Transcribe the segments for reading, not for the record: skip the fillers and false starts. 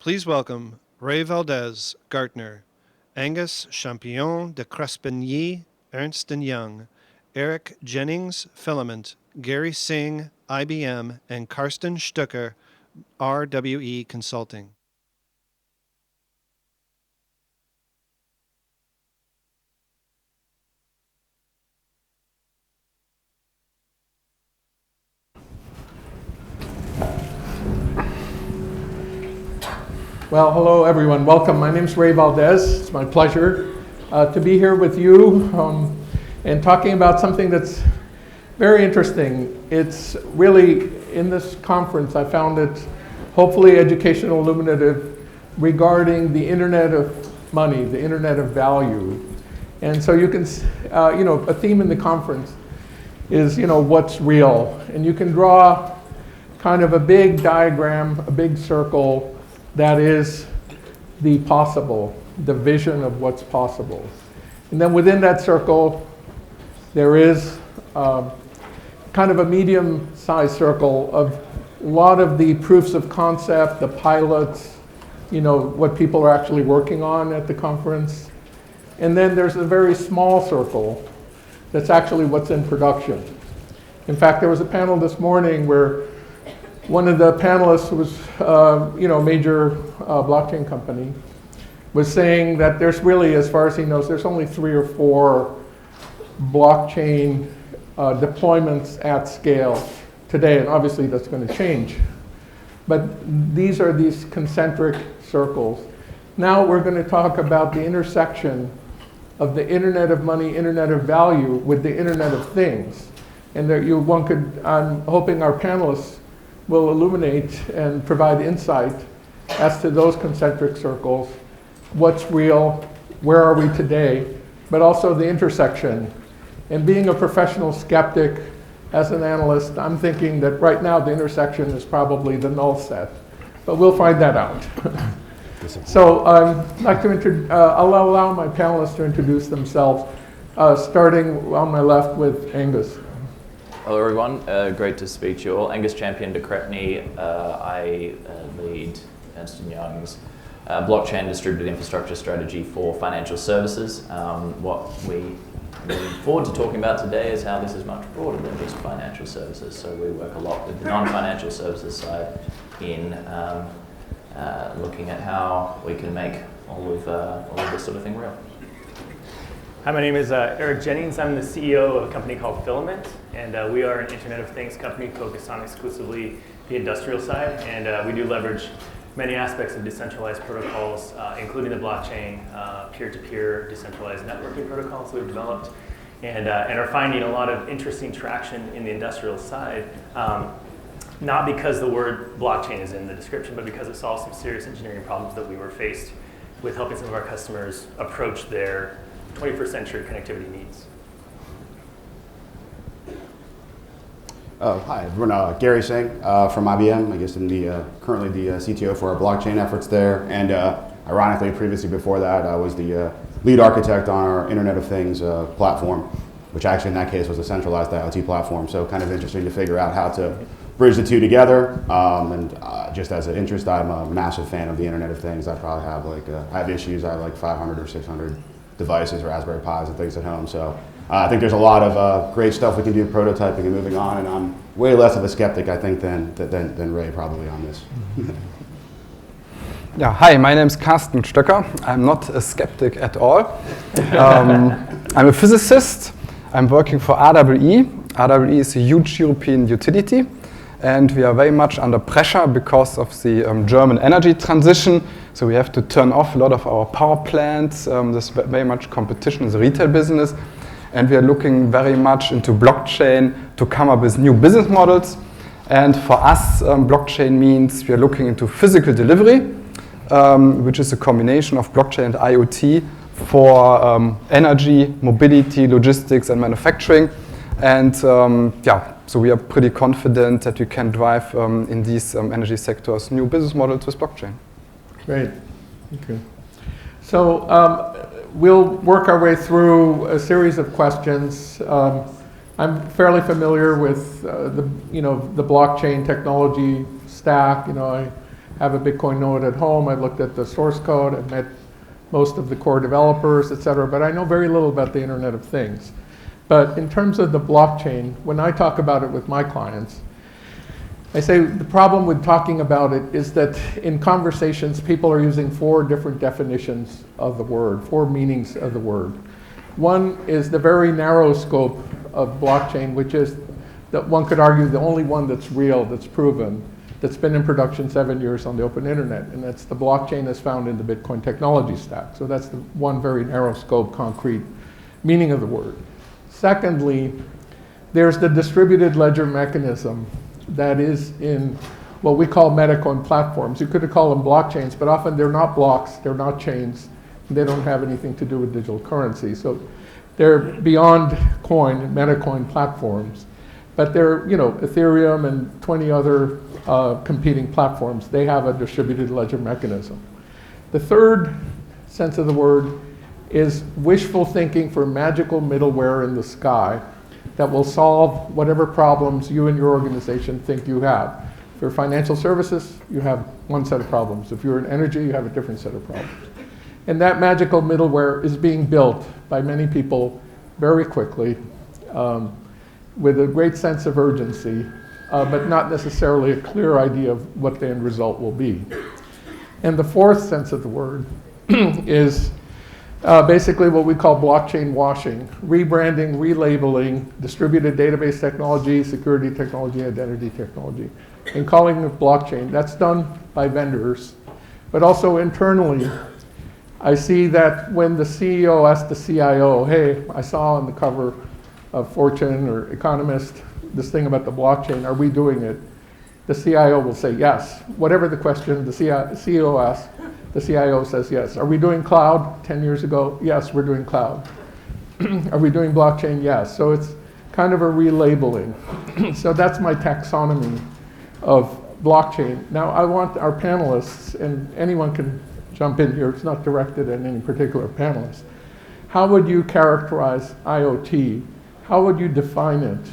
Please welcome Ray Valdez, Gartner, Angus Champion de Crespigny, Ernst & Young, Eric Jennings, Filament, Gary Singh, IBM, and Karsten Stucker, RWE Consulting. Well, hello everyone. Welcome. My name's Ray Valdez. It's my pleasure to be here with you and talking about something that's very interesting. It's really, in this conference, I found it hopefully educational, illuminative regarding the Internet of money, the Internet of value. And so you can, a theme in the conference is, what's real. And you can draw kind of a big diagram, a big circle, that is the possible, the vision of what's possible. And then within that circle, there is kind of a medium-sized circle of a lot of the proofs of concept, the pilots, what people are actually working on at the conference. And then there's a very small circle that's actually what's in production. In fact, there was a panel this morning where one of the panelists was, major blockchain company, was saying that there's really, as far as he knows, there's only 3 or 4 blockchain deployments at scale today, and obviously that's going to change. But these are these concentric circles. Now we're going to talk about the intersection of the Internet of money, Internet of value, with the Internet of things. And there I'm hoping our panelists will illuminate and provide insight as to those concentric circles, what's real, where are we today, but also the intersection. And being a professional skeptic, as an analyst, I'm thinking that right now the intersection is probably the null set, but we'll find that out. So I'd like to I'll allow my panelists to introduce themselves, starting on my left with Angus. Hello everyone, great to speak to you all. Angus Champion de Crepney. I lead Ernst & Young's blockchain distributed infrastructure strategy for financial services. What we look forward to talking about today is how this is much broader than just financial services. So we work a lot with the non-financial services side in looking at how we can make all of this sort of thing real. Hi, my name is Eric Jennings. I'm the CEO of a company called Filament, and we are an Internet of Things company focused on exclusively the industrial side, and we do leverage many aspects of decentralized protocols, including the blockchain, peer-to-peer decentralized networking protocols we've developed, and are finding a lot of interesting traction in the industrial side, not because the word blockchain is in the description, but because it solves some serious engineering problems that we were faced with helping some of our customers approach their 21st century connectivity needs. Hi, everyone. Gary Singh from IBM. I guess I'm currently the CTO for our blockchain efforts there. And ironically, previously before that, I was the lead architect on our Internet of Things platform, which actually in that case was a centralized IoT platform. So kind of interesting to figure out how to bridge the two together. Just as an interest, I'm a massive fan of the Internet of Things. I probably have I have issues. I have like 500 or 600 devices, Raspberry Pis and things at home. So I think there's a lot of great stuff we can do prototyping and moving on, and I'm way less of a skeptic, I think, than Ray probably on this. Yeah, hi, my name is Karsten Stöcker. I'm not a skeptic at all. I'm a physicist. I'm working for RWE. RWE is a huge European utility, and we are very much under pressure because of the German energy transition. So we have to turn off a lot of our power plants. There's very much competition in the retail business. And we are looking very much into blockchain to come up with new business models. And for us, blockchain means we are looking into physical delivery, which is a combination of blockchain and IoT for energy, mobility, logistics, and manufacturing. And so we are pretty confident that we can drive in these energy sectors new business models with blockchain. Great. Okay. So we'll work our way through a series of questions. I'm fairly familiar with the blockchain technology stack. I have a Bitcoin node at home. I've looked at the source code. I've met most of the core developers, et cetera, but I know very little about the Internet of Things. But in terms of the blockchain, when I talk about it with my clients, I say the problem with talking about it is that in conversations, people are using 4 different definitions of the word, 4 meanings of the word. One is the very narrow scope of blockchain, which is that one could argue the only one that's real, that's proven, that's been in production 7 years on the open internet, and that's the blockchain that's found in the Bitcoin technology stack. So that's the one very narrow scope, concrete meaning of the word. Secondly, there's the distributed ledger mechanism that is in what we call metacoin platforms. You could call them blockchains, but often they're not blocks, they're not chains, they don't have anything to do with digital currency. So they're beyond coin, metacoin platforms. But they're, Ethereum and 20 other competing platforms, they have a distributed ledger mechanism. The third sense of the word is wishful thinking for magical middleware in the sky that will solve whatever problems you and your organization think you have. If you're financial services, you have one set of problems. If you're in energy, you have a different set of problems. And that magical middleware is being built by many people very quickly with a great sense of urgency, but not necessarily a clear idea of what the end result will be. And the fourth sense of the word is basically what we call blockchain washing, rebranding, relabeling, distributed database technology, security technology, identity technology, and calling it blockchain. That's done by vendors, but also internally. I see that when the CEO asks the CIO, hey, I saw on the cover of Fortune or Economist this thing about the blockchain, are we doing it? The CIO will say yes. Whatever the question the CEO asks, the CIO says yes. Are we doing cloud 10 years ago? Yes, we're doing cloud. Are we doing blockchain? Yes. So it's kind of a relabeling. So that's my taxonomy of blockchain. Now I want our panelists, and anyone can jump in here, it's not directed at any particular panelist. How would you characterize IoT? How would you define it?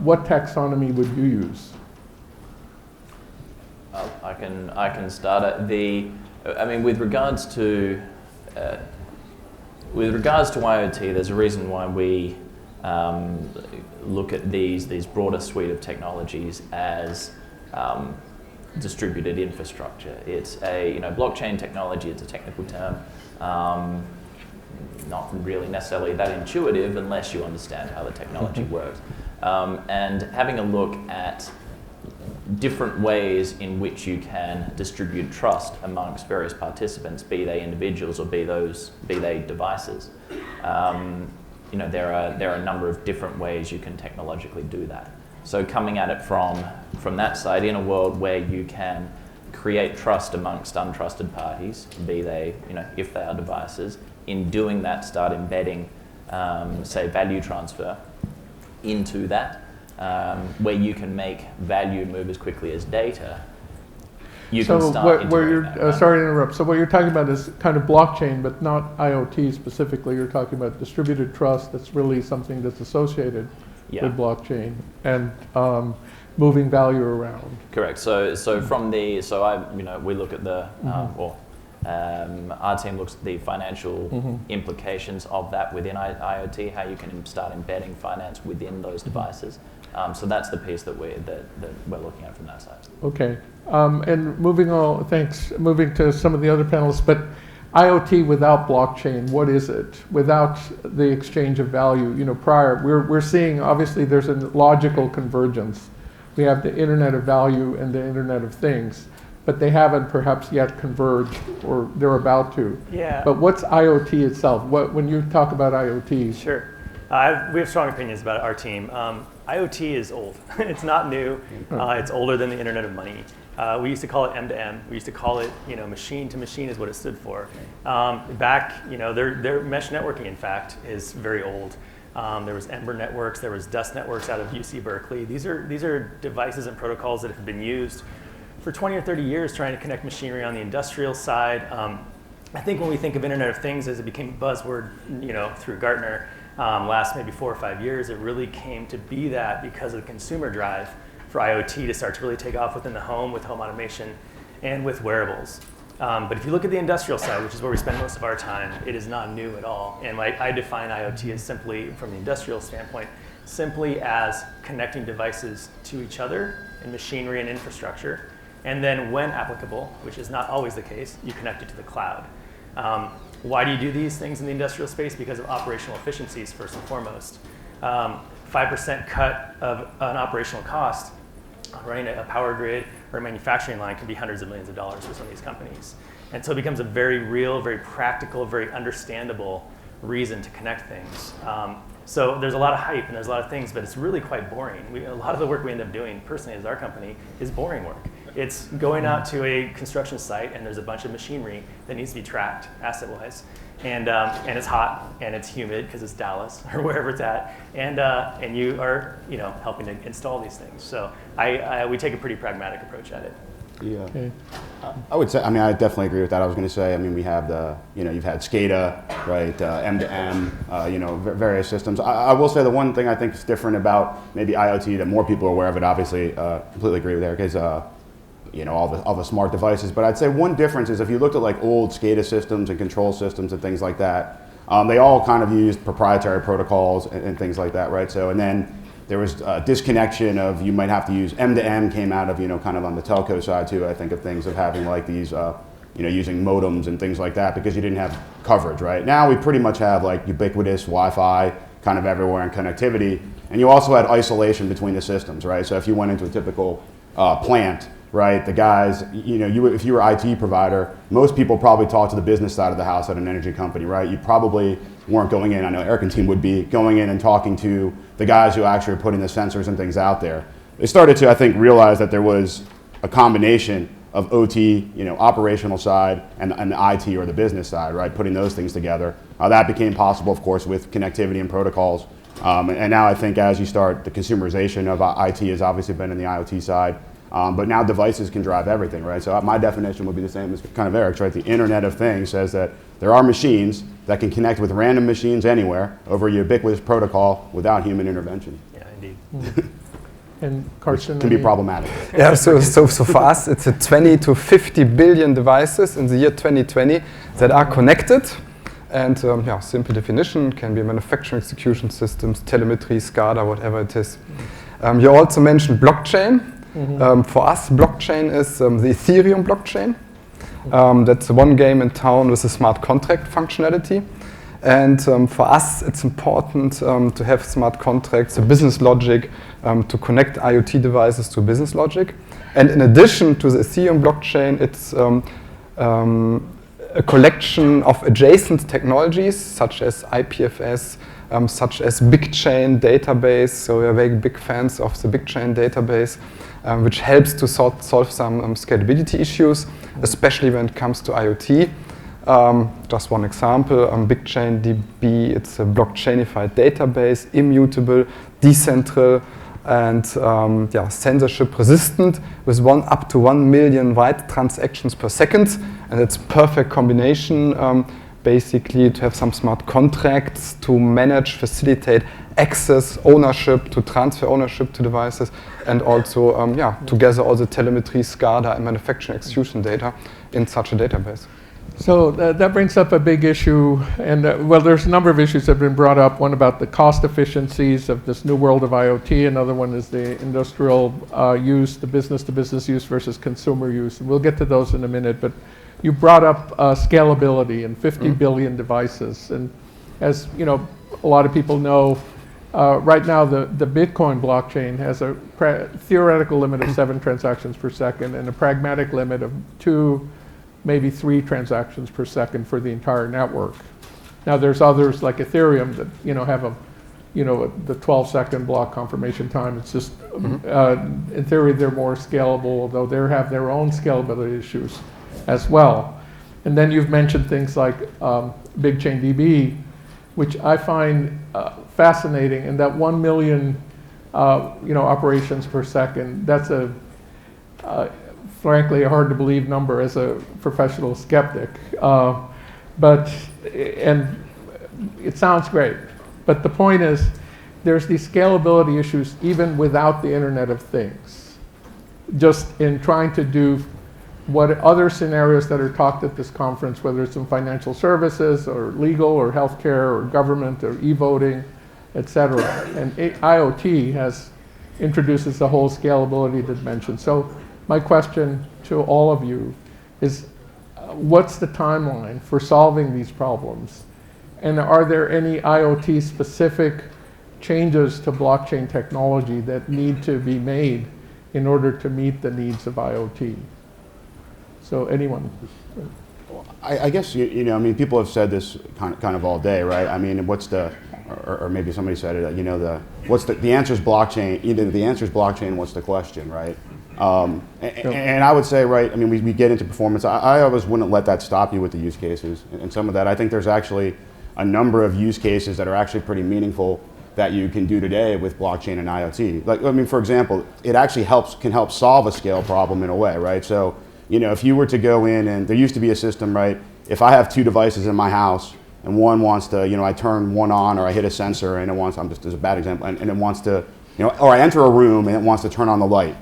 What taxonomy would you use? I can start at with regards to IoT, there's a reason why we look at these broader suite of technologies as distributed infrastructure. It's a blockchain technology. It's a technical term, not really necessarily that intuitive unless you understand how the technology works. And having a look at different ways in which you can distribute trust amongst various participants, be they individuals or be they devices. There are a number of different ways you can technologically do that. So coming at it from that side, in a world where you can create trust amongst untrusted parties, be they, if they are devices, in doing that, start embedding, say, value transfer into that, where you can make value move as quickly as data, you can start integrating that, right? Sorry to interrupt. So what you're talking about is kind of blockchain, but not IoT specifically. You're talking about distributed trust. That's really something that's associated with blockchain and moving value around. Correct. So we look at the our team looks at the financial implications of that within IoT, how you can start embedding finance within those devices. So that's the piece that we're looking at from that side. Okay. And moving to some of the other panelists, but IoT without blockchain, what is it? Without the exchange of value, we're seeing, obviously there's a logical convergence. We have the Internet of Value and the Internet of Things, but they haven't perhaps yet converged, or they're about to. Yeah. But what's IoT itself? When you talk about IoT? Sure. We have strong opinions about our team. IoT is old. It's not new. It's older than the Internet of Money. We used to call it M2M. We used to call it, machine to machine is what it stood for. Their mesh networking, in fact, is very old. There was Ember networks. There was Dust networks out of UC Berkeley. These are devices and protocols that have been used for 20 or 30 years trying to connect machinery on the industrial side. I think when we think of Internet of Things as it became a buzzword, through Gartner, last maybe 4 or 5 years, it really came to be that because of the consumer drive for IoT to start to really take off within the home with home automation and with wearables. But if you look at the industrial side, which is where we spend most of our time, it is not new at all. And I define IoT as simply, from the industrial standpoint, simply as connecting devices to each other in machinery and infrastructure. And then when applicable, which is not always the case, you connect it to the cloud. Why do you do these things in the industrial space? Because of operational efficiencies, first and foremost. 5% cut of an operational cost running a power grid or a manufacturing line can be hundreds of millions of dollars for some of these companies. And so it becomes a very real, very practical, very understandable reason to connect things. So there's a lot of hype and there's a lot of things, but it's really quite boring. A lot of the work we end up doing personally as our company is boring work. It's going out to a construction site and there's a bunch of machinery that needs to be tracked asset-wise. And it's hot and it's humid because it's Dallas or wherever it's at, and you are helping to install these things. So we take a pretty pragmatic approach at it. Yeah, Okay. I would say. I mean, I definitely agree with that. I was going to say. I mean, we have you've had SCADA, right? M2M, various systems. I will say the one thing I think is different about maybe IoT that more people are aware of it. Obviously, completely agree with Eric. Is all the smart devices. But I'd say one difference is if you looked at like old SCADA systems and control systems and things like that, they all kind of used proprietary protocols and things like that, right? So, and then there was disconnection of, you might have to use M2M came out of, kind of on the telco side too, I think, of things, of having like these, using modems and things like that because you didn't have coverage, right? Now we pretty much have like ubiquitous Wi-Fi kind of everywhere and connectivity. And you also had isolation between the systems, right? So if you went into a typical plant, right, the guys, if you were IT provider, most people probably talk to the business side of the house at an energy company, right? You probably weren't going in, I know Eric and team would be, going in and talking to the guys who actually are putting the sensors and things out there. They started to, I think, realize that there was a combination of OT, operational side, and the IT or the business side, right, putting those things together. That became possible, of course, with connectivity and protocols. And now I think as you start, the consumerization of IT has obviously been in the IoT side. But now devices can drive everything, right? So my definition would be the same as kind of Eric's, right? The Internet of Things says that there are machines that can connect with random machines anywhere over a ubiquitous protocol without human intervention. Yeah, indeed. And Carson, Which can be problematic. Yeah, so for us, it's a 20 to 50 billion devices in the year 2020 that are connected. And simple definition can be manufacturing execution systems, telemetry, SCADA, whatever it is. You also mentioned blockchain. For us, blockchain is the Ethereum blockchain. That's the one game in town with a smart contract functionality. And for us, it's important to have smart contracts, a business logic, to connect IoT devices to business logic. And in addition to the Ethereum blockchain, it's a collection of adjacent technologies, such as IPFS, such as big chain database. So we are very big fans of the big chain database, which helps to solve some scalability issues, especially when it comes to IoT. Just one example, BigChain DB, it's a blockchainified database, immutable, decentral, and censorship resistant with up to 1 million write transactions per second. And it's perfect combination basically to have some smart contracts to manage, facilitate access, ownership, to transfer ownership to devices, and also to gather all the telemetry, SCADA, and manufacturing execution data in such a database. So that brings up a big issue, and there's a number of issues that have been brought up. One about the cost efficiencies of this new world of IoT. Another one is the industrial use, the business-to-business use versus consumer use. And we'll get to those in a minute, but you brought up scalability and 50 billion devices. And as a lot of people know, right now the Bitcoin blockchain has a theoretical limit of 7 transactions per second and a pragmatic limit of 2, maybe 3 transactions per second for the entire network. Now there's others like Ethereum that have the 12-second block confirmation time. It's just in theory they're more scalable, although they have their own scalability issues as well. And then you've mentioned things like BigChain DB, which I find fascinating, and that 1 million operations per second. That's a frankly a hard to believe number as a professional skeptic, but it sounds great. But the point is, there's these scalability issues even without the Internet of Things. Just in trying to do what other scenarios that are talked at this conference, whether it's in financial services or legal or healthcare or government or e-voting, et cetera. And IoT introduces the whole scalability dimension. So my question to all of you is, what's the timeline for solving these problems? And are there any IoT specific changes to blockchain technology that need to be made in order to meet the needs of IoT? So anyone? I guess, you know, I mean, people have said this kind of all day, right? I mean, what's the, or maybe somebody said it, you know, the answer is blockchain, either the answer is blockchain, what's the question, right? And I would say, right, I mean, we get into performance. I always wouldn't let that stop you with the use cases. And some of that, I think there's actually a number of use cases that are actually pretty meaningful that you can do today with blockchain and IoT. Like, I mean, for example, it actually can help solve a scale problem in a way, right? So, you know, if you were to go in, and there used to be a system, right? If I have two devices in my house and one wants to, you know, I turn one on or I hit a sensor and it wants, I'm just as a bad example, and it wants to, you know, or I enter a room and it wants to turn on the light.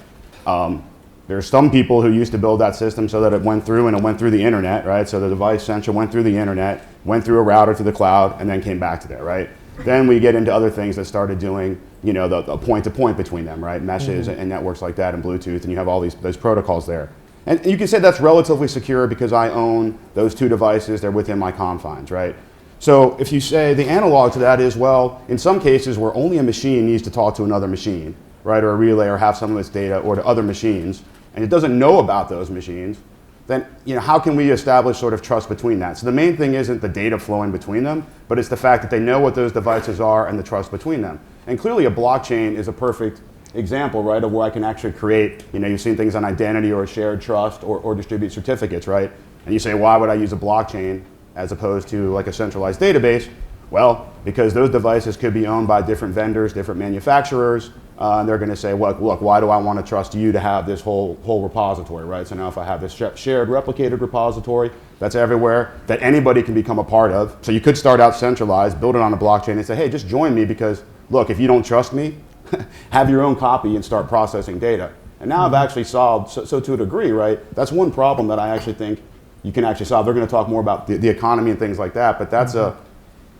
There's some people who used to build that system so that it went through and it went through the internet, right? So the device sensor went through the internet, went through a router to the cloud, and then came back to there, right? Then we get into other things that started doing, you know, the point-to-point between them, right? Meshes and networks like that and Bluetooth, and you have all those protocols there. And you can say that's relatively secure because I own those two devices, they're within my confines, right? So if you say the analog to that is, well, in some cases where only a machine needs to talk to another machine, right, or a relay or have some of its data or to other machines, and it doesn't know about those machines, then, you know, how can we establish sort of trust between that? So the main thing isn't the data flowing between them, but it's the fact that they know what those devices are and the trust between them. And clearly a blockchain is a perfect example, right, of where I can actually create, you know, you've seen things on identity or shared trust or distribute certificates, right? And you say, why would I use a blockchain as opposed to like a centralized database? Well, because those devices could be owned by different vendors, different manufacturers, and they're going to say, look, why do I want to trust you to have this whole repository, right? So now if I have this shared replicated repository that's everywhere, that anybody can become a part of. So you could start out centralized, build it on a blockchain and say, hey, just join me because, look, if you don't trust me, have your own copy and start processing data. And now I've actually solved, so to a degree, right? That's one problem that I actually think you can actually solve. They're going to talk more about the economy and things like that, but that's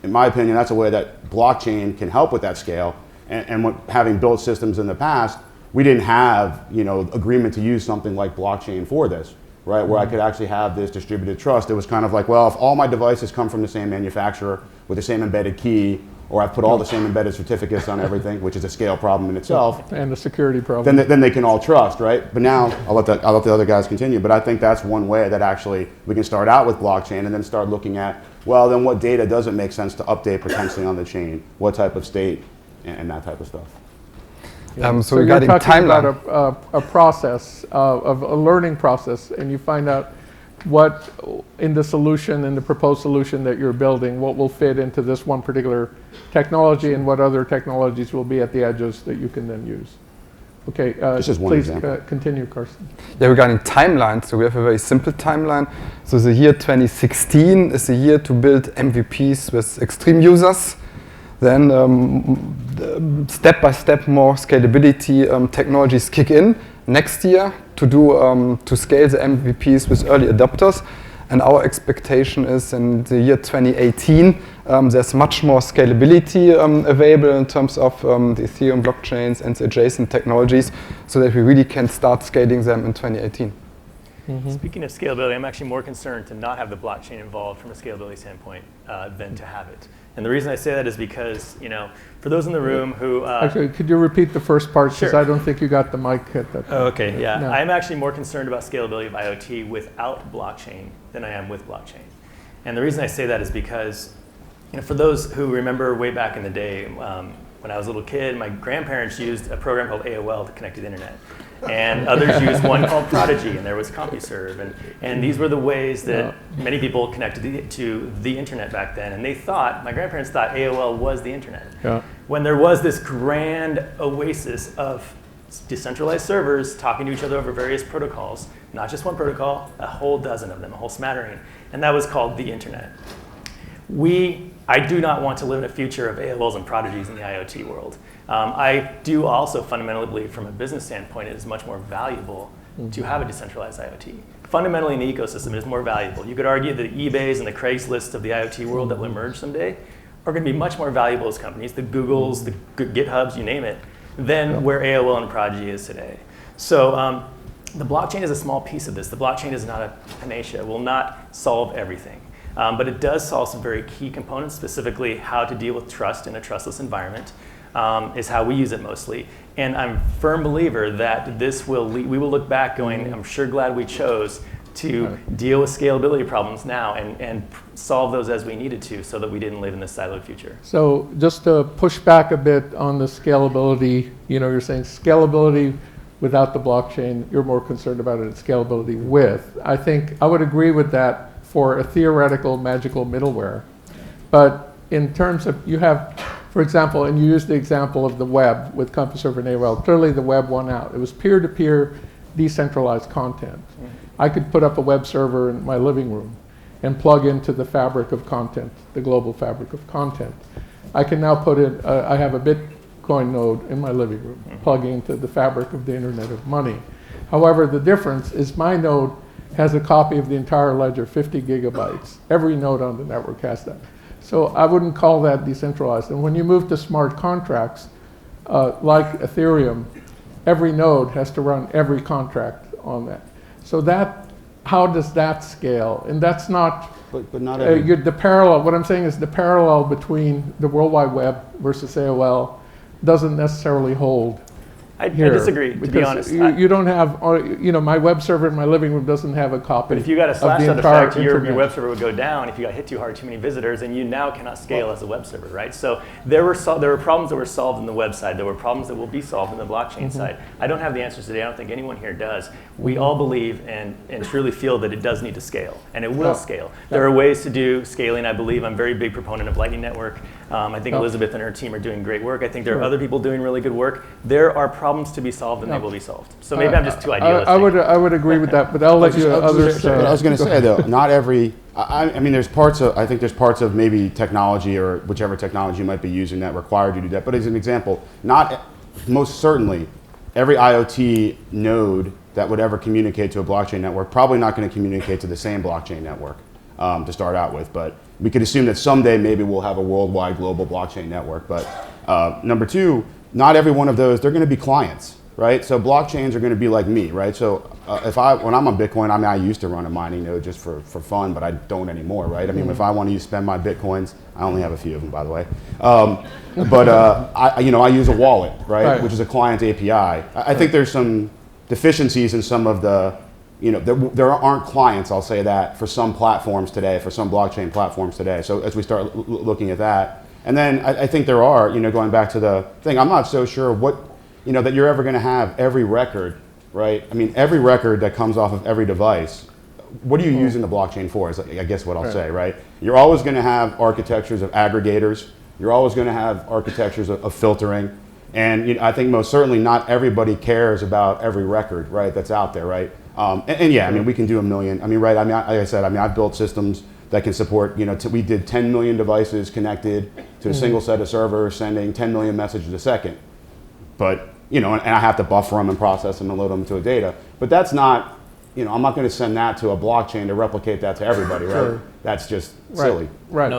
in my opinion, that's a way that blockchain can help with that scale. And having built systems in the past, we didn't have, you know, agreement to use something like blockchain for this, right? Where I could actually have this distributed trust. It was kind of like, well, if all my devices come from the same manufacturer with the same embedded key, or I've put all the same embedded certificates on everything, which is a scale problem in itself. And a security problem. Then they can all trust, right? But now, I'll let the other guys continue, but I think that's one way that actually we can start out with blockchain and then start looking at, well, then what data doesn't make sense to update potentially on the chain? What type of state and that type of stuff. So you're talking about a process, of a learning process, and you find out what in the solution, in the proposed solution that you're building, what will fit into this one particular technology and what other technologies will be at the edges that you can then use. Okay, please continue, Carsten. Yeah, regarding timelines, so we have a very simple timeline. So the year 2016 is the year to build MVPs with extreme users. Then step by step more scalability technologies kick in next year to scale the MVPs with early adopters. And our expectation is in the year 2018, there's much more scalability available in terms of the Ethereum blockchains and the adjacent technologies, so that we really can start scaling them in 2018. Mm-hmm. Speaking of scalability, I'm actually more concerned to not have the blockchain involved from a scalability standpoint than to have it. And the reason I say that is because, you know, for those in the room who... actually, could you repeat the first part? Because sure. I don't think you got the mic hit that. Oh, okay, yeah. No. I'm actually more concerned about scalability of IoT without blockchain than I am with blockchain. And the reason I say that is because, you know, for those who remember way back in the day, when I was a little kid, my grandparents used a program called AOL to connect to the internet. And others used one called Prodigy, and there was CompuServe. And these were the ways that many people connected to the internet back then. And my grandparents thought AOL was the internet. Yeah. When there was this grand oasis of decentralized servers talking to each other over various protocols, not just one protocol, a whole dozen of them, a whole smattering. And that was called the internet. I do not want to live in a future of AOLs and Prodigies in the IoT world. I do also fundamentally believe from a business standpoint it is much more valuable to have a decentralized IoT. fundamentally in the ecosystem, it is more valuable. You could argue that the eBays and the Craigslists of the IoT world that will emerge someday are going to be much more valuable as companies, the Googles, the GitHubs, you name it, than where AOL and Prodigy is today. So the blockchain is a small piece of this. The blockchain is not a panacea. It will not solve everything. But it does solve some very key components, specifically how to deal with trust in a trustless environment, is how we use it mostly. And I'm a firm believer that this will we will look back going, I'm sure glad we chose to deal with scalability problems now and solve those as we needed to so that we didn't live in this siloed future. So just to push back a bit on the scalability, you're saying scalability without the blockchain, you're more concerned about it, scalability with. I think I would agree with that for a theoretical magical middleware. But in terms of, you have, for example, and you used the example of the web with CompuServe and AOL, clearly the web won out. It was peer-to-peer decentralized content. I could put up a web server in my living room and plug into the fabric of content, the global fabric of content. I can now put in, I have a Bitcoin node in my living room, plugging into the fabric of the Internet of Money. However, the difference is my node has a copy of the entire ledger, 50 gigabytes. Every node on the network has that. So I wouldn't call that decentralized. And when you move to smart contracts, like Ethereum, every node has to run every contract on that. So that, how does that scale? And that's not, But not every, the parallel, what I'm saying is the parallel between the World Wide Web versus AOL doesn't necessarily hold. I disagree, to be honest. You don't have, my web server in my living room doesn't have a copy. But if you got a of slash the out entire effect, your internet. web server would go down if you got hit too hard, too many visitors, and you now cannot scale as a web server, right? So there were problems that were solved in the web side. There were problems that will be solved in the blockchain side. I don't have the answers today. I don't think anyone here does. We all believe and truly feel that it does need to scale, and it will scale. There are ways to do scaling, I believe. I'm a very big proponent of Lightning Network. I think Elizabeth and her team are doing great work. I think there are other people doing really good work. There are problems to be solved, and they will be solved. So maybe I'm just too idealistic. I would agree with that, but I'll let you others. But I was going to say though, not every. I mean, there's parts of. I think there's parts of maybe technology or whichever technology you might be using that required you to do that. But as an example, most certainly, every IoT node that would ever communicate to a blockchain network probably not going to communicate to the same blockchain network to start out with. But we could assume that someday maybe we'll have a worldwide global blockchain network. But number two, not every one of those, they're going to be clients, right? So blockchains are going to be like me, right? So when I'm on Bitcoin, I used to run a mining node just for fun, but I don't anymore, right? I mean, if I want to spend my Bitcoins, I only have a few of them, by the way. I use a wallet, right? Which is a client API. I think there's some deficiencies in some of the, there aren't clients, I'll say that, for some platforms today, for some blockchain platforms today. So as we start looking at that, and then I think there are, going back to the thing, I'm not so sure what, that you're ever going to have every record, right? I mean, every record that comes off of every device, what are you using the blockchain for, is I guess what I'll say, right? You're always going to have architectures of aggregators. You're always going to have architectures of filtering. And I think most certainly not everybody cares about every record, right, that's out there, right? And yeah, I mean, we can do a million. I mean, right, like I said, I've built systems that can support, we did 10 million devices connected to a single set of servers sending 10 million messages a second. But, and I have to buffer them and process them and load them to a data. But that's not, I'm not going to send that to a blockchain to replicate that to everybody, right? That's just silly. Right.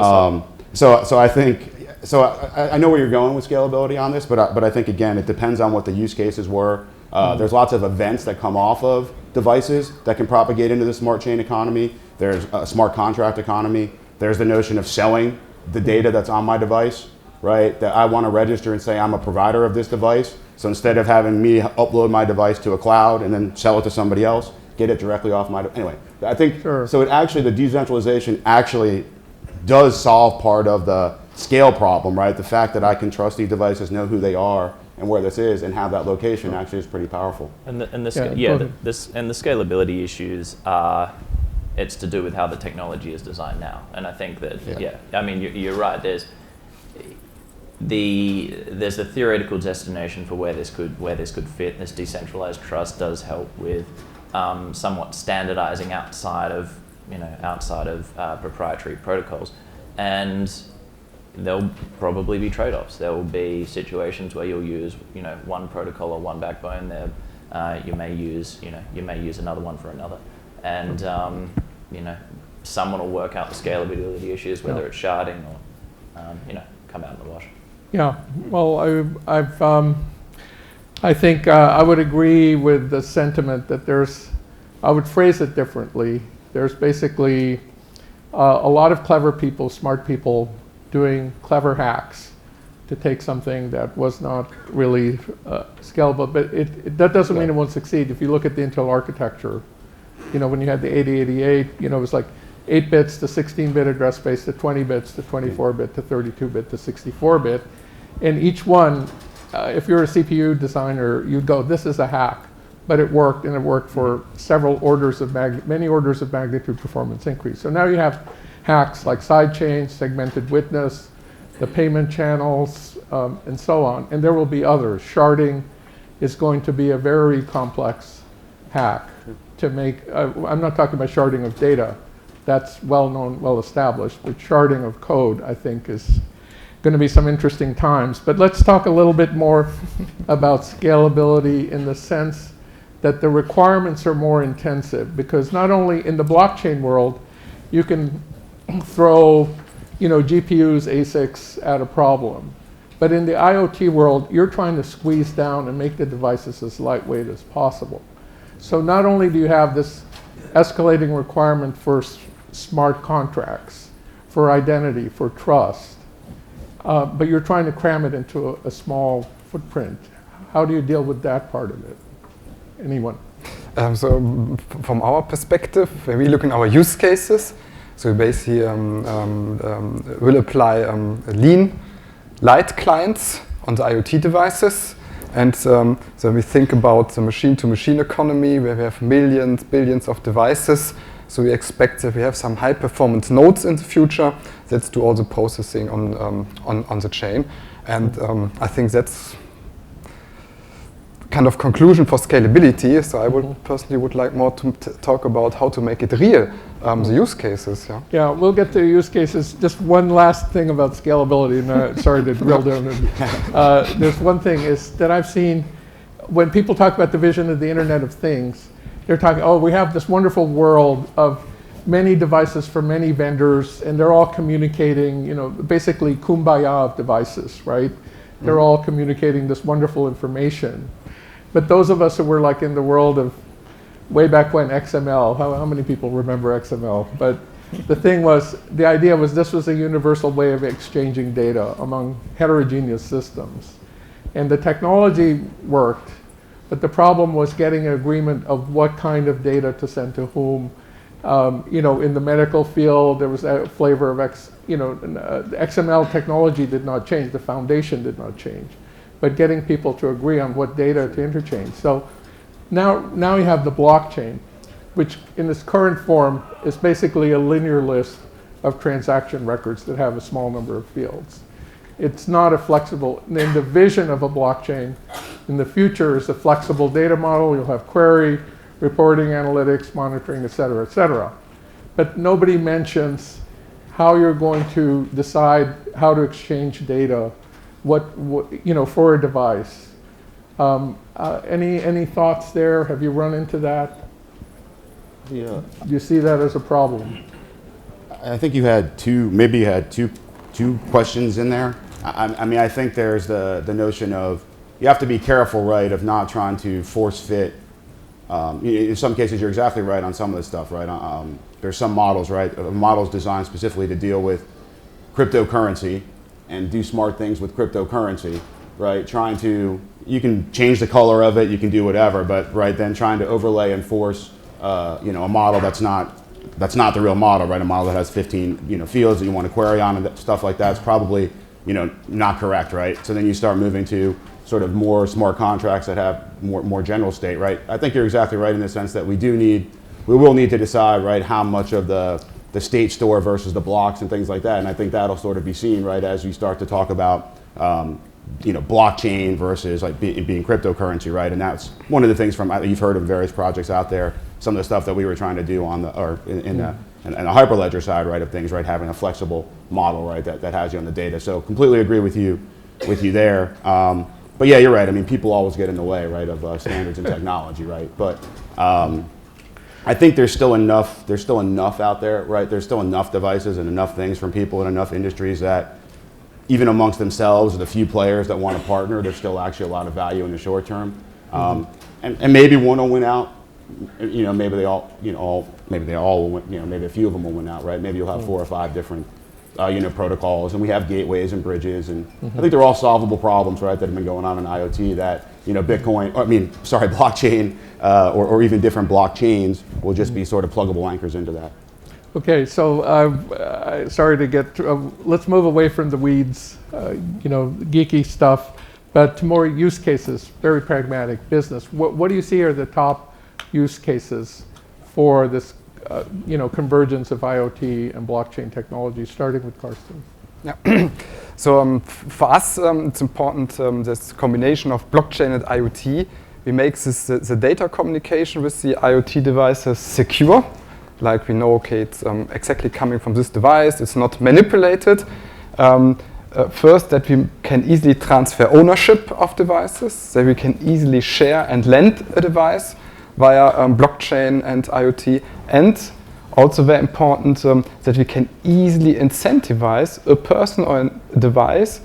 So I think, I know where you're going with scalability on this, but I think, again, it depends on what the use cases were. There's lots of events that come off of devices that can propagate into the smart chain economy. There's a smart contract economy. There's the notion of selling the data that's on my device, right? That I want to register and say I'm a provider of this device. So instead of having me upload my device to a cloud and then sell it to somebody else, get it directly off my, anyway, I think, so it actually, the decentralization actually does solve part of the scale problem, right? The fact that I can trust these devices, know who they are, and where this is, and have that location actually is pretty powerful. And the scalability issues are, it's to do with how the technology is designed now. And I think that, I mean, you're right. There's a theoretical destination for where this could fit. This decentralized trust does help with somewhat standardizing outside of proprietary protocols, and there'll probably be trade-offs. There will be situations where you'll use, one protocol or one backbone. There, you may use another one for another, and someone will work out the scalability issues, whether it's sharding or come out in the wash. Yeah, well, I think I would agree with the sentiment that I would phrase it differently. There's basically a lot of clever people, smart people, doing clever hacks to take something that was not really scalable, but that doesn't mean it won't succeed. If you look at the Intel architecture, when you had the 8088, it was like 8 bits to 16-bit address space to 20 bits to 24-bit to 32-bit to 64-bit. And each one, if you're a CPU designer, you'd go, this is a hack. But it worked, and it worked for many orders of magnitude performance increase. So now you have hacks like sidechains, segmented witness, the payment channels, and so on. And there will be others. Sharding is going to be a very complex hack to make, I'm not talking about sharding of data. That's well known, well established. But sharding of code, I think, is going to be some interesting times. But let's talk a little bit more about scalability in the sense that the requirements are more intensive, because not only in the blockchain world, you can throw GPUs, ASICs at a problem. But in the IoT world, you're trying to squeeze down and make the devices as lightweight as possible. So not only do you have this escalating requirement for smart contracts, for identity, for trust, but you're trying to cram it into a small footprint. How do you deal with that part of it? Anyone? So from our perspective, when we look in our use cases, so we basically will apply lean light clients on the IoT devices. And so we think about the machine-to-machine economy, where we have millions, billions of devices. So we expect that we have some high-performance nodes in the future that do all the processing on the chain. And I think that's kind of conclusion for scalability. So I would personally would like more to talk about how to make it real, the use cases. Yeah, we'll get to use cases. Just one last thing about scalability, and sorry to drill down. There's one thing is that I've seen when people talk about the vision of the Internet of Things, they're talking, we have this wonderful world of many devices from many vendors, and they're all communicating, basically kumbaya of devices, right? They're all communicating this wonderful information. But those of us who were like in the world of way back when XML, how many people remember XML? But the idea was this was a universal way of exchanging data among heterogeneous systems. And the technology worked, but the problem was getting an agreement of what kind of data to send to whom. In the medical field, there was a flavor of the XML technology did not change, the foundation did not change. But getting people to agree on what data to interchange. So now you have the blockchain, which in its current form is basically a linear list of transaction records that have a small number of fields. It's not a flexible, and the vision of a blockchain in the future is a flexible data model. You'll have query, reporting, analytics, monitoring, et cetera, but nobody mentions how you're going to decide how to exchange data, for a device. Any thoughts there? Have you run into that? Yeah. Do you see that as a problem? I think you had two questions in there. I think there's the notion of you have to be careful, right, of not trying to force fit. In some cases, you're exactly right on some of this stuff, right? There's some models, right? Models designed specifically to deal with cryptocurrency and do smart things with cryptocurrency, right? You can change the color of it, you can do whatever, but right then trying to overlay and force, a model that's not the real model, right? A model that has 15, fields that you want to query on and stuff like that's probably, not correct, right? So then you start moving to sort of more smart contracts that have more general state, right? I think you're exactly right in the sense that we will need to decide, right, how much of the state store versus the blocks and things like that. And I think that'll sort of be seen, right, as we start to talk about, blockchain versus like being cryptocurrency, right? And that's one of the things you've heard of various projects out there. Some of the stuff that we were trying to do in the Hyperledger side, right, of things, right, having a flexible model, right, that has you on the data. So completely agree with you there. But yeah, you're right. I mean, people always get in the way, right, of standards and technology, right? But I think there's still enough out there, right? There's still enough devices and enough things from people in enough industries that even amongst themselves, the few players that want to partner, there's still actually a lot of value in the short term. And maybe one will win out. Maybe they all will win, maybe a few of them will win out, right? Maybe you'll have 4 or 5 different protocols, and we have gateways and bridges, and I think they're all solvable problems, right, that have been going on in IoT that, blockchain, or even different blockchains will just be sort of pluggable anchors into that. Okay, so sorry to get, let's move away from the weeds, geeky stuff, but to more use cases, very pragmatic business. What do you see are the top use cases for this convergence of IoT and blockchain technology, starting with Karsten? Yeah. So for us, it's important this combination of blockchain and IoT. We make the data communication with the IoT devices secure. Like we know, okay, it's exactly coming from this device. It's not manipulated. First, that we can easily transfer ownership of devices. That we can easily share and lend a device via blockchain and IoT, and also very important that we can easily incentivize a person or a device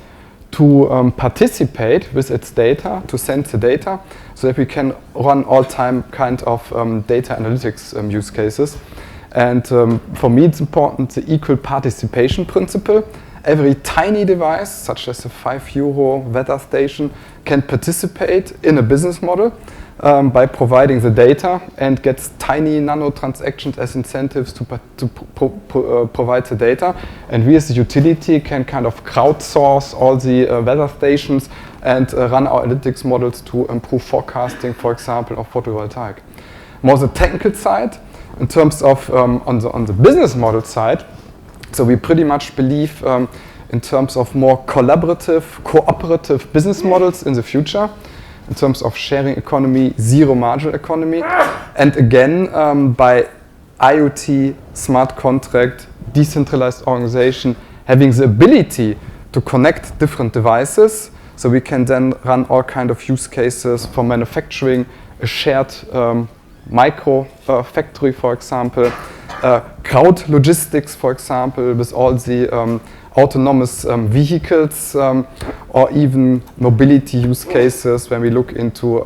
to participate with its data, to send the data, so that we can run all-time kind of data analytics use cases. And for me, it's important the equal participation principle. Every tiny device, such as a €5 weather station, can participate in a business model by providing the data and gets tiny nano transactions as incentives to provide the data. And we as a utility can kind of crowdsource all the weather stations and run our analytics models to improve forecasting, for example, of photovoltaic. More the technical side, in terms of on the business model side, so we pretty much believe in terms of more collaborative, cooperative business models in the future, in terms of sharing economy, zero marginal economy, and again, by IoT, smart contract, decentralized organization, having the ability to connect different devices, so we can then run all kind of use cases for manufacturing, a shared micro factory, for example, crowd logistics, for example, with all the autonomous vehicles, or even mobility use cases when we look into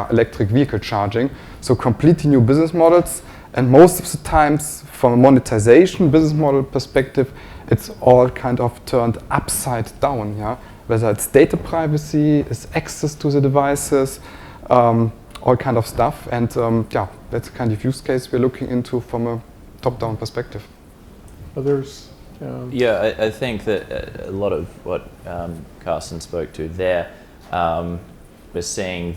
electric vehicle charging. So completely new business models, and most of the times from a monetization business model perspective, it's all kind of turned upside down, yeah? Whether it's data privacy, it's access to the devices, all kind of stuff, and that's the kind of use case we're looking into from a top-down perspective. Others? I think that a lot of what Carsten spoke to there, we're seeing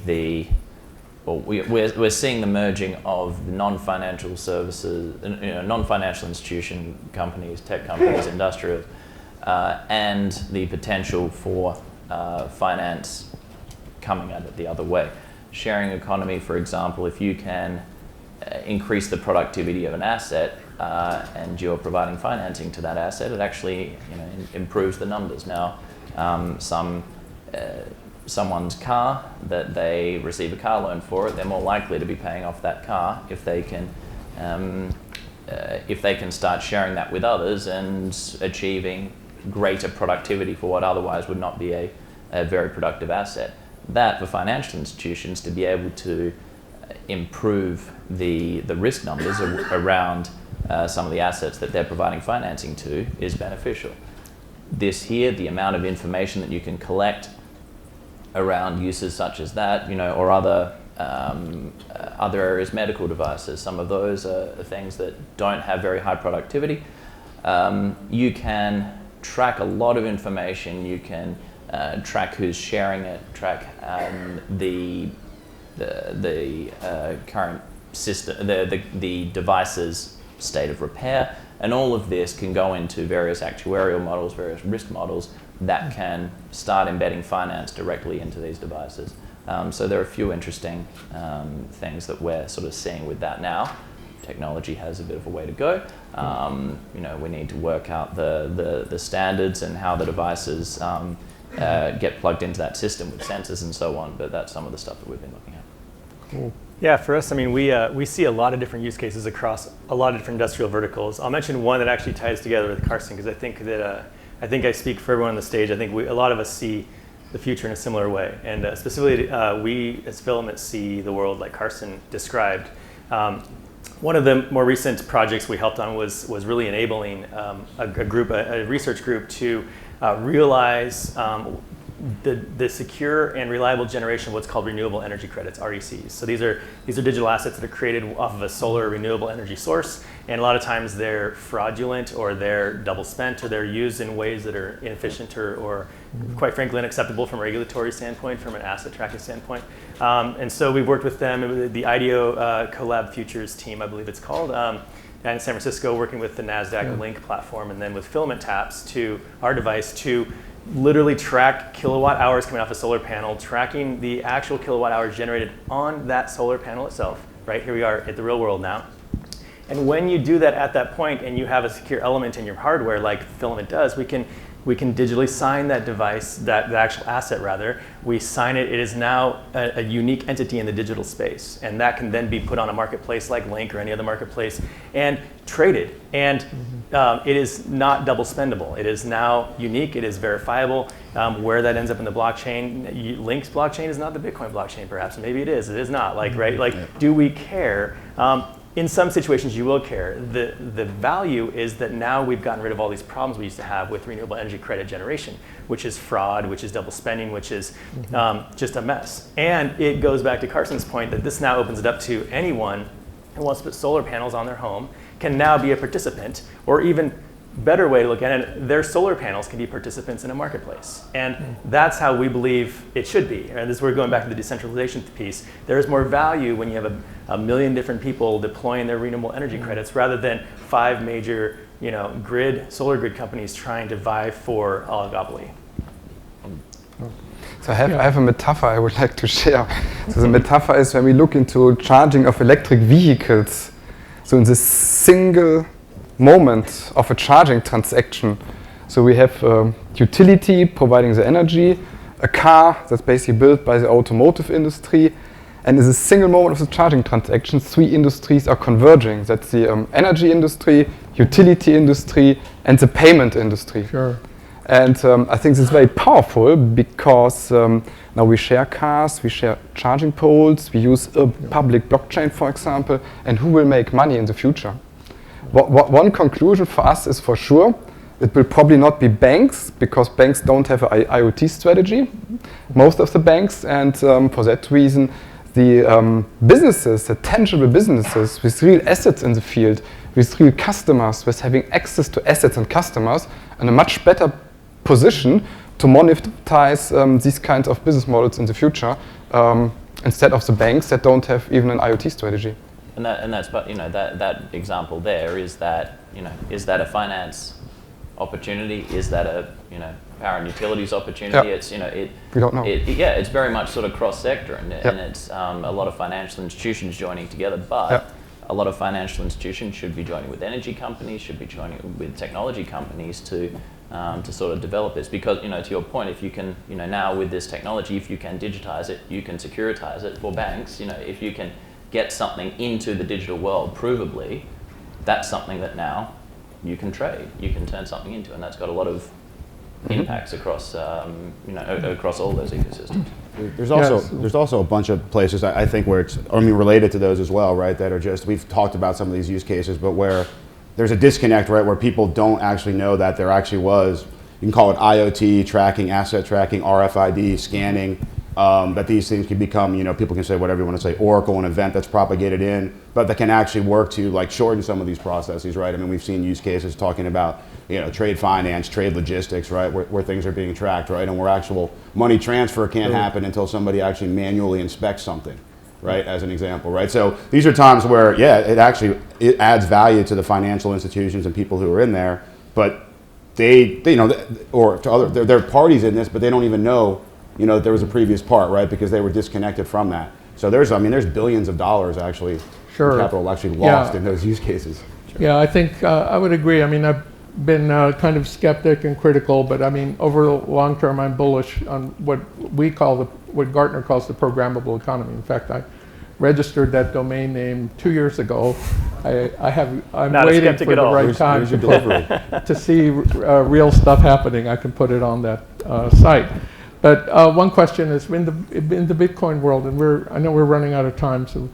we're seeing the merging of non-financial services, non-financial institution companies, tech companies, industrial, and the potential for finance coming at it the other way. Sharing economy, for example, if you can increase the productivity of an asset and you're providing financing to that asset, it actually improves the numbers. Now, someone's car that they receive a car loan for, they're more likely to be paying off that car if they can start sharing that with others and achieving greater productivity for what otherwise would not be a very productive asset. That for financial institutions to be able to improve the risk numbers around some of the assets that they're providing financing to is beneficial. This here, the amount of information that you can collect around uses such as that, or other areas, medical devices, some of those are things that don't have very high productivity. You can track a lot of information. You can track who's sharing it, track the current system, the device's state of repair, and all of this can go into various actuarial models, various risk models that can start embedding finance directly into these devices. So there are a few interesting things that we're sort of seeing with that now. Technology has a bit of a way to go. We need to work out the standards and how the devices get plugged into that system with sensors and so on, but that's some of the stuff that we've been looking at. Cool. Yeah, for us, I mean, we see a lot of different use cases across a lot of different industrial verticals. I'll mention one that actually ties together with Carson, because I think that I speak for everyone on the stage. I think a lot of us see the future in a similar way, and specifically, we as Filament see the world like Carson described. One of the more recent projects we helped on was really enabling a research group to realize the secure and reliable generation of what's called renewable energy credits, RECs. So these are digital assets that are created off of a solar renewable energy source, and a lot of times they're fraudulent, or they're double spent, or they're used in ways that are inefficient or quite frankly unacceptable from a regulatory standpoint, from an asset tracking standpoint. And so we've worked with them, the IDEO Collab Futures team, I believe it's called, in San Francisco, working with the NASDAQ Link platform, and then with Filament Taps to our device to literally track kilowatt hours coming off a solar panel, tracking the actual kilowatt hours generated on that solar panel itself. Right, here we are at the real world now. And when you do that at that point, and you have a secure element in your hardware like Filament does, we can digitally sign that device, the actual asset rather. We sign it. It is now a unique entity in the digital space, and that can then be put on a marketplace like Link or any other marketplace and traded. And it is not double spendable. It is now unique. It is verifiable. Where that ends up in the blockchain, Link's blockchain is not the Bitcoin blockchain, perhaps. Maybe it is. It is not. Right? Do we care? In some situations, you will care. The value is that now we've gotten rid of all these problems we used to have with renewable energy credit generation, which is fraud, which is double spending, which is just a mess. And it goes back to Carson's point that this now opens it up to anyone who wants to put solar panels on their home can now be a participant, or even better way to look at it, their solar panels can be participants in a marketplace. And that's how we believe it should be. And this is where we're going back to the decentralization piece. There is more value when you have a million different people deploying their renewable energy credits rather than 5 major solar grid companies trying to vie for oligopoly. So I have a metaphor I would like to share. So the metaphor is when we look into charging of electric vehicles. So in this single moment of a charging transaction, so we have a utility providing the energy, a car that's basically built by the automotive industry, and in a single moment of the charging transaction, 3 industries are converging. That's the energy industry, utility industry, and the payment industry. Sure. And I think this is very powerful because now we share cars, we share charging poles, we use a public blockchain, for example, and who will make money in the future? One conclusion for us is for sure, it will probably not be banks, because banks don't have an IoT strategy, most of the banks, and for that reason, the businesses, the tangible businesses with real assets in the field, with real customers, with having access to assets and customers, in a much better position to monetize these kinds of business models in the future, instead of the banks that don't have even an IoT strategy. And that's that example there is that a finance opportunity? Is that a power and utilities opportunity? Yep. It's we don't know. It's very much sort of cross sector, and it's a lot of financial institutions joining together, but a lot of financial institutions should be joining with energy companies, should be joining with technology companies to sort of develop this, because to your point, if you can now with this technology, if you can digitize it, you can securitize it for banks. If you can get something into the digital world provably, that's something that now you can trade, you can turn something into, and that's got a lot of impacts across across all those ecosystems. There's also a bunch of places I think where it's related to those as well, right? That are just, we've talked about some of these use cases, but where there's a disconnect, right? Where people don't actually know that there actually was, you can call it IoT tracking, asset tracking, RFID scanning. That these things can become, people can say whatever you want to say, Oracle, an event that's propagated in, but that can actually work to shorten some of these processes, right? I mean, we've seen use cases talking about, trade finance, trade logistics, right? Where things are being tracked, right? And where actual money transfer can't happen until somebody actually manually inspects something, right? As an example, right? So these are times where, it adds value to the financial institutions and people who are in there, but or to other, they're parties in this, but they don't even know there was a previous part, right? Because they were disconnected from that. So there's billions of dollars actually, capital actually lost in those use cases. Sure. Yeah, I think I would agree. I mean, I've been kind of skeptic and critical, but I mean, over the long term, I'm bullish on what Gartner calls the programmable economy. In fact, I registered that domain name 2 years ago. I'm Not a waiting skeptic for at the all. right time to see real stuff happening. I can put it on that site. But one question is, in the Bitcoin world, and I know we're running out of time, so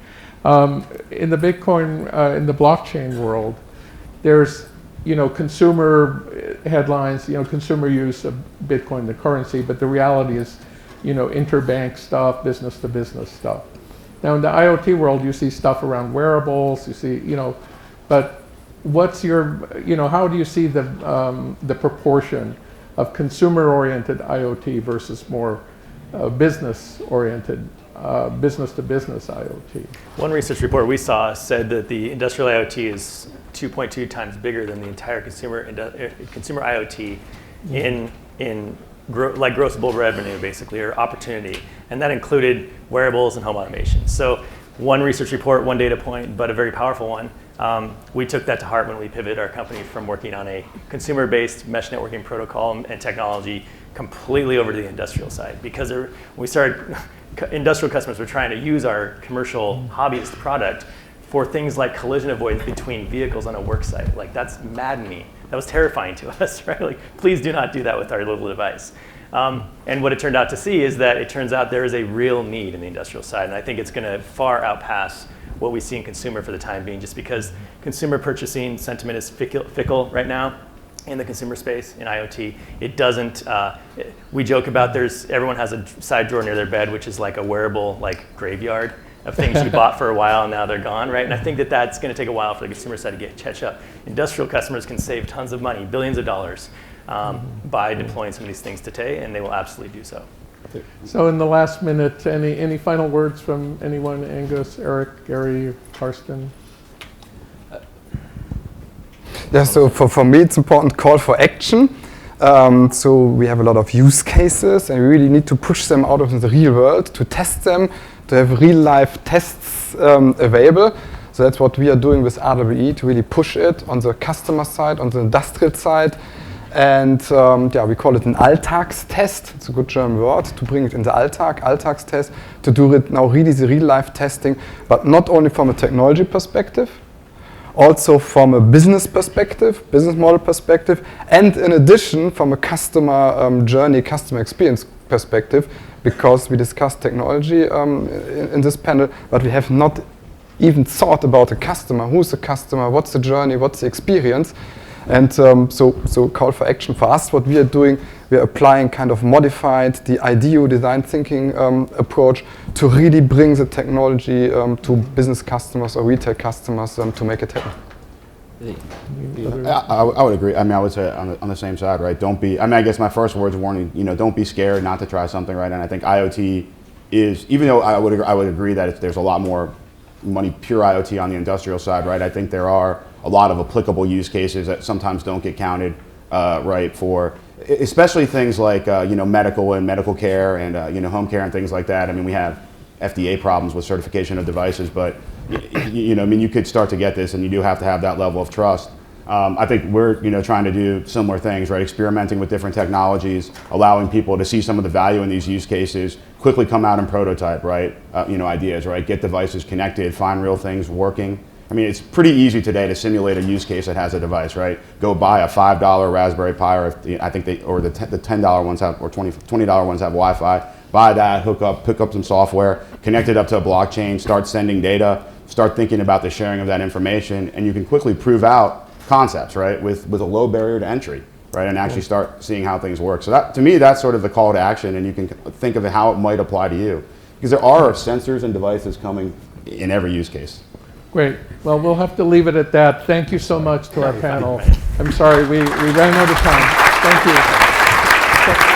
in the Bitcoin, in the blockchain world, there's consumer headlines, consumer use of Bitcoin, the currency, but the reality is, interbank stuff, business to business stuff. Now in the IoT world, you see stuff around wearables, you see, but what's your, how do you see the proportion of consumer-oriented IoT versus more business-oriented, business-to-business IoT? One research report we saw said that the industrial IoT is 2.2 times bigger than the entire consumer IoT in grossable revenue, basically, or opportunity. And that included wearables and home automation. So one research report, one data point, but a very powerful one. We took that to heart when we pivoted our company from working on a consumer-based mesh networking protocol and technology completely over to the industrial side. Because when we started, industrial customers were trying to use our commercial hobbyist product for things like collision avoidance between vehicles on a work site. Like, that's maddening. That was terrifying to us, right? Like, please do not do that with our little device. And what it turned out to see is that it turns out there is a real need in the industrial side. And I think it's going to far outpass what we see in consumer for the time being, just because consumer purchasing sentiment is fickle right now in the consumer space, in IoT. It doesn't, we joke about everyone has a side drawer near their bed, which is like a wearable graveyard of things you bought for a while and now they're gone, right? And I think that's going to take a while for the consumer side to catch up. Industrial customers can save tons of money, billions of dollars, by deploying some of these things today, and they will absolutely do so. So in the last minute, any final words from anyone? Angus, Eric, Gary, Karsten? Yeah, so for me, it's important call for action. So we have a lot of use cases, and we really need to push them out of the real world to test them, to have real life tests available. So that's what we are doing with RWE, to really push it on the customer side, on the industrial side. And we call it an Alltagstest. It's a good German word, to bring it in the Alltagstest, to do it now really the real life testing, but not only from a technology perspective, also from a business perspective, business model perspective, and in addition from a customer journey, customer experience perspective, because we discussed technology in this panel, but we have not even thought about the customer. Who's the customer? What's the journey? What's the experience? And so call for action for us, what we are doing, we are applying kind of modified the IDEO design thinking approach to really bring the technology to business customers or retail customers to make it happen. I would agree. I mean, I would say on the same side, right? Don't be, I guess my first words of warning, don't be scared not to try something, right? And I think IoT is, even though I would agree that there's a lot more money, pure IoT on the industrial side, right? I think there are a lot of applicable use cases that sometimes don't get counted, right, for especially things like medical and medical care and home care and things like that. I mean, we have FDA problems with certification of devices, but you could start to get this, and you do have to have that level of trust. I think we're trying to do similar things, right? Experimenting with different technologies, allowing people to see some of the value in these use cases, quickly come out and prototype, right? Ideas, right? Get devices connected, find real things working. I mean, it's pretty easy today to simulate a use case that has a device, right? Go buy a $5 Raspberry Pi, or I think the $10 ones have, or $20 ones have Wi-Fi. Buy that, hook up, pick up some software, connect it up to a blockchain, start sending data, start thinking about the sharing of that information, and you can quickly prove out concepts, right? With a low barrier to entry, right? And actually start seeing how things work. So that, to me, that's sort of the call to action, and you can think of how it might apply to you. Because there are sensors and devices coming in every use case. Great. Well, we'll have to leave it at that. Thank you so much to our panel. I'm sorry, we ran out of time. Thank you.